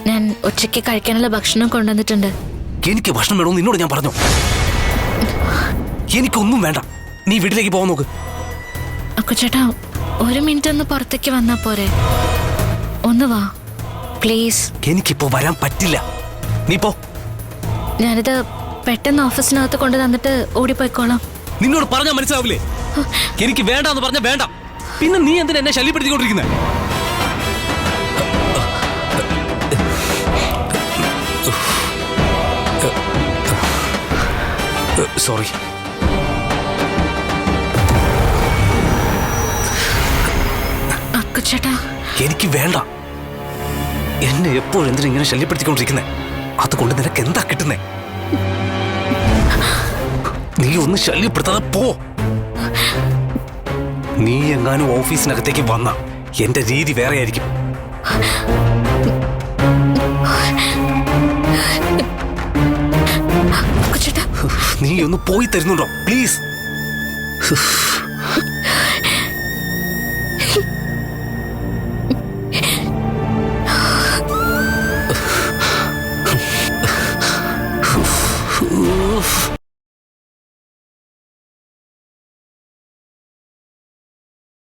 ഞാൻ ഉച്ചയ്ക്ക് കഴിക്കാനുള്ള ഭക്ഷണം കൊണ്ടുവന്നിട്ടുണ്ട്. എനിക്ക് ഭക്ഷണം വേണമെന്ന് നിന്നോട് ഞാൻ പറഞ്ഞു. എനിക്കൊന്നും വേണ്ട, നീ വീട്ടിലേക്ക് പോകാൻ നോക്ക്. അക്കുച്ചേട്ടാ, ഒരു മിനിറ്റ് ഒന്ന് പുറത്തേക്ക് വന്നാ പോരെ? ഒന്ന് വാ പ്ലീസ്. എനിക്കിപ്പോ വരാൻ പറ്റില്ല, നീ പോ. ഞാനിത് പെട്ടെന്ന് ഓഫീസിനകത്ത് കൊണ്ടു തന്നിട്ട് ഓടിപ്പോയിക്കോളാം. നിന്നോട് പറഞ്ഞാൽ മനസ്സിലാവില്ലേ? എനിക്ക് വേണ്ടെന്ന് പറഞ്ഞാൽ വേണ്ട, പിന്നെ നീ എന്തിനാ എന്നെ ശല്യപ്പെടുത്തിക്കൊണ്ടിരിക്കുന്നത്? സോറി. അക്കുച്ചേട്ടാ, എനിക്ക് വേണ്ട. എന്നെ എപ്പോഴും എന്തിനാ ഇങ്ങനെ ശല്യപ്പെടുത്തിക്കൊണ്ടിരിക്കുന്നേ? അതുകൊണ്ട് നിനക്ക് എന്താ കിട്ടുന്നേ? നീ ഒന്ന് ശല്യപ്പെടുത്താതെ പോ. നീ എങ്ങാനും ഓഫീസിനകത്തേക്ക് വന്ന എന്റെ രീതി വേറെ ആയിരിക്കും. നീ ഒന്ന് പോയി തരുന്നുണ്ടോ പ്ലീസ്?